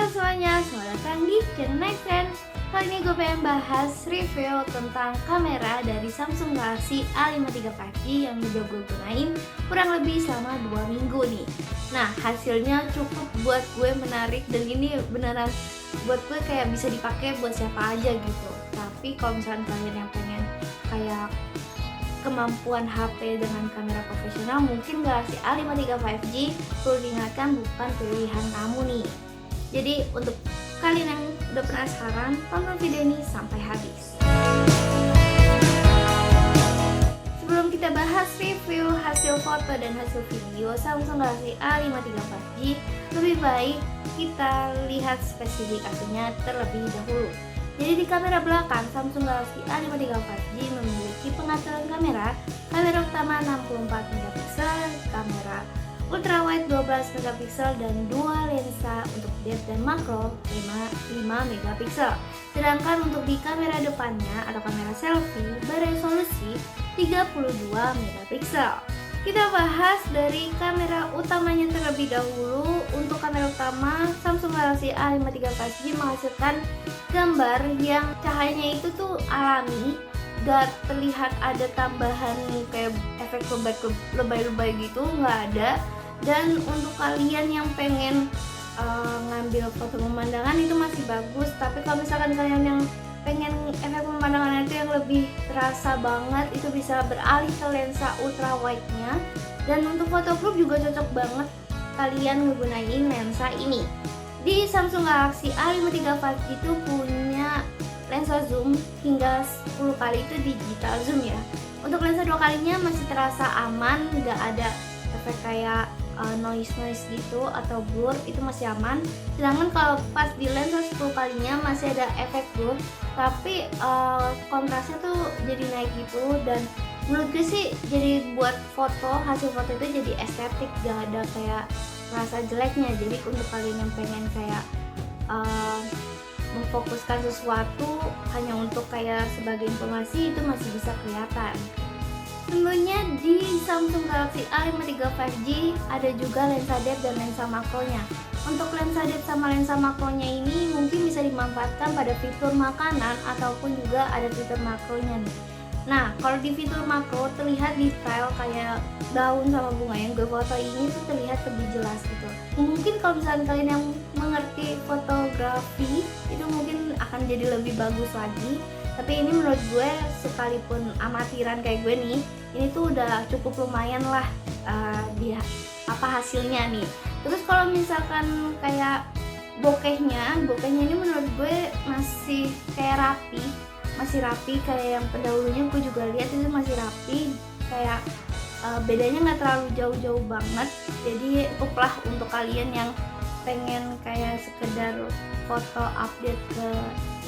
Halo semuanya, selamat datang di channel Nexen. Kali ini gue pengen bahas review tentang kamera dari Samsung Galaxy A53 5G yang udah gue gunain kurang lebih selama 2 minggu nih. Nah, hasilnya cukup buat gue menarik dan ini beneran buat gue kayak bisa dipakai buat siapa aja gitu. Tapi kalau misalnya kalian yang pengen kayak kemampuan HP dengan kamera profesional, mungkin Galaxy A53 5G perlu diingatkan bukan pilihan kamu nih. Jadi untuk kalian yang udah penasaran, tonton video ini sampai habis. Sebelum kita bahas review hasil foto dan hasil video Samsung Galaxy A53 5G, lebih baik kita lihat spesifikasinya terlebih dahulu. Jadi di kamera belakang Samsung Galaxy A53 5G memiliki pengaturan kamera utama 64 megapiksel, kamera ultrawide 12 megapiksel dan dua lensa untuk depth dan makro 5 megapiksel. Sedangkan untuk di kamera depannya atau kamera selfie beresolusi 32 megapiksel. Kita bahas dari kamera utamanya terlebih dahulu. Untuk kamera utama, Samsung Galaxy A53 5G menghasilkan gambar yang cahayanya itu tuh alami, gak terlihat ada tambahan kayak efek lebay-lebay gitu, nggak ada. Dan untuk kalian yang pengen ngambil foto pemandangan itu masih bagus, tapi kalau misalkan kalian yang pengen efek pemandangan itu yang lebih terasa banget, itu bisa beralih ke lensa ultrawide-nya. Dan untuk foto group juga cocok banget kalian ngegunain lensa ini. Di Samsung Galaxy A53 5G itu punya lensa zoom hingga 10 kali itu digital zoom ya. Untuk lensa 2 kalinya masih terasa aman, nggak ada efek kayak noise gitu atau blur, itu masih aman. Sedangkan kalau pas di lensa 10 kalinya masih ada efek blur, tapi kontrasnya tuh jadi naik gitu. Dan menurut gue sih jadi buat hasil foto itu jadi estetik, gak ada kayak rasa jeleknya. Jadi untuk kalian yang pengen kayak memfokuskan sesuatu hanya untuk kayak sebagai informasi, itu masih bisa kelihatan. Tentunya di Samsung Galaxy A53 5G ada juga lensa depth dan lensa makronya. Untuk lensa depth sama lensa makronya ini mungkin bisa dimanfaatkan pada fitur makanan ataupun juga ada fitur makronya nih. Nah, kalau di fitur makro terlihat detail kayak daun sama bunga yang gue foto ini tuh terlihat lebih jelas gitu. Mungkin kalau misalnya kalian yang mengerti fotografi itu mungkin akan jadi lebih bagus lagi. Tapi ini menurut gue, sekalipun amatiran kayak gue nih, ini tuh udah cukup lumayan lah hasilnya nih. Terus kalau misalkan kayak bokehnya ini menurut gue masih kayak masih rapi kayak yang pendahulunya. Gue juga lihat itu masih rapi, kayak bedanya nggak terlalu jauh-jauh banget. Jadi cukuplah untuk kalian yang pengen kayak sekedar foto update ke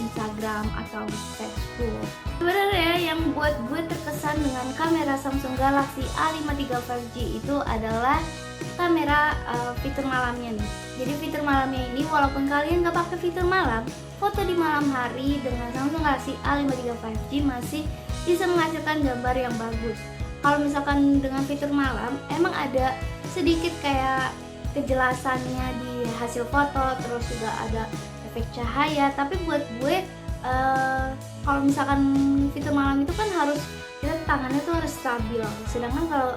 Instagram atau Facebook. Sebenarnya yang buat gue terkesan dengan kamera Samsung Galaxy A53 5G itu adalah kamera fitur malamnya nih. Jadi fitur malamnya ini walaupun kalian nggak pakai fitur malam, foto di malam hari dengan Samsung Galaxy A53 5G masih bisa menghasilkan gambar yang bagus. Kalau misalkan dengan fitur malam, emang ada sedikit kayak kejelasannya di hasil foto, terus juga ada efek cahaya. Tapi buat gue kalau misalkan fitur malam itu kan harus kita tangannya tuh harus stabil. Sedangkan kalau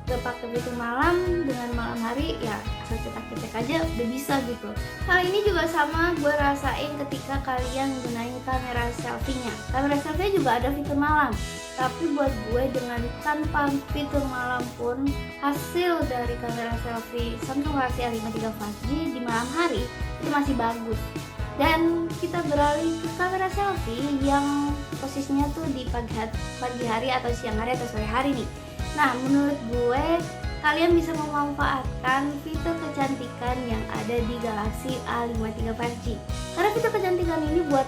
gak pakai fitur malam dengan malam hari ya asal cetak-cetak aja udah bisa gitu. Hal ini juga sama gue rasain ketika kalian gunain kamera selfie-nya. Kamera selfie juga ada fitur malam, tapi buat gue dengan tanpa fitur malam pun hasil dari kamera selfie Samsung Galaxy A53 5G di malam hari itu masih bagus. Dan kita beralih ke kamera selfie yang posisinya tuh di pagi hari atau siang hari atau sore hari nih. Nah, menurut gue kalian bisa memanfaatkan fitur kecantikan yang ada di Galaxy A53 5G. Karena fitur kecantikan ini buat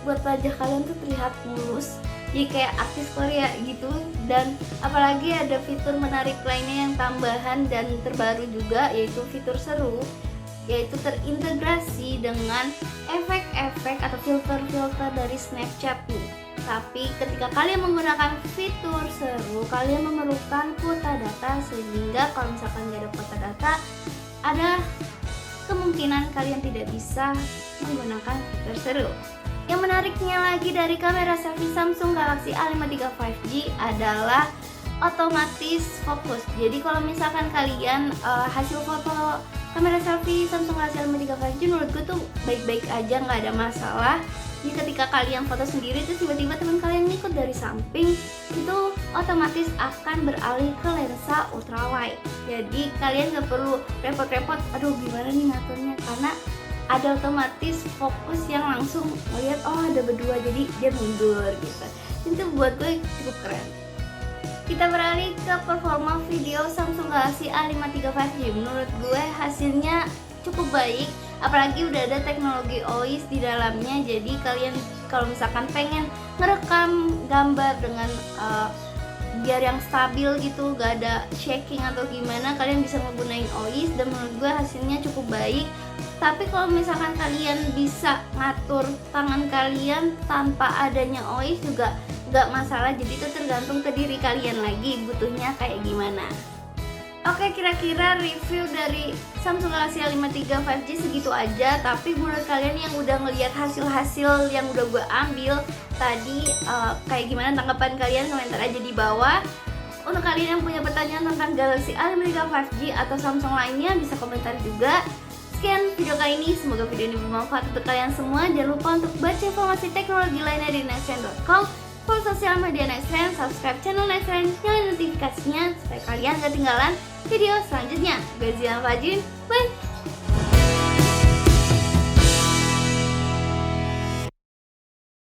wajah kalian tuh terlihat mulus, jadi kayak artis Korea gitu. Dan apalagi ada fitur menarik lainnya yang tambahan dan terbaru juga, yaitu fitur seru, yaitu terintegrasi dengan efek-efek atau filter-filter dari Snapchat nih. Tapi ketika kalian menggunakan fitur seru, kalian memerlukan kuota data, sehingga kalau misalkan nggak ada kuota data, ada kemungkinan kalian tidak bisa menggunakan fitur seru. Yang menariknya lagi dari kamera selfie Samsung Galaxy A53 5G adalah otomatis fokus. Jadi kalau misalkan kalian hasil foto kamera selfie Samsung Galaxy A53 5G menurut gue tuh baik-baik aja, nggak ada masalah. Jadi ketika kalian foto sendiri terus tiba-tiba teman kalian ngikut dari samping, itu otomatis akan beralih ke lensa ultrawide. Jadi kalian nggak perlu repot-repot, aduh gimana nih ngaturnya, karena ada otomatis fokus yang langsung melihat oh ada berdua, jadi dia mundur gitu. Itu buat gue cukup keren. Kita beralih ke performa video Samsung Galaxy A53 5G. Menurut gue hasilnya cukup baik, apalagi udah ada teknologi OIS di dalamnya. Jadi kalian kalau misalkan pengen ngerekam gambar dengan biar yang stabil gitu, gak ada shaking atau gimana, kalian bisa menggunakan OIS dan menurut gue hasilnya cukup baik. Tapi kalau misalkan kalian bisa ngatur tangan kalian tanpa adanya OIS juga gak masalah, jadi itu tergantung ke diri kalian lagi butuhnya kayak gimana. Oke, kira-kira review dari Samsung Galaxy A53 5G segitu aja. Tapi menurut kalian yang udah ngelihat hasil-hasil yang udah gue ambil tadi, kayak gimana tanggapan kalian? Komentar aja di bawah. Untuk kalian yang punya pertanyaan tentang Galaxy A53 5G atau Samsung lainnya bisa komentar juga. Sekian video kali ini, semoga video ini bermanfaat untuk kalian semua. Jangan lupa untuk baca informasi teknologi lainnya di nexttrend.com, follow sosial media Nexttrend, subscribe channel Nexttrend, nyalain notifikasinya supaya kalian gak ketinggalan video selanjutnya. Gue Zilan Fajrin, bye!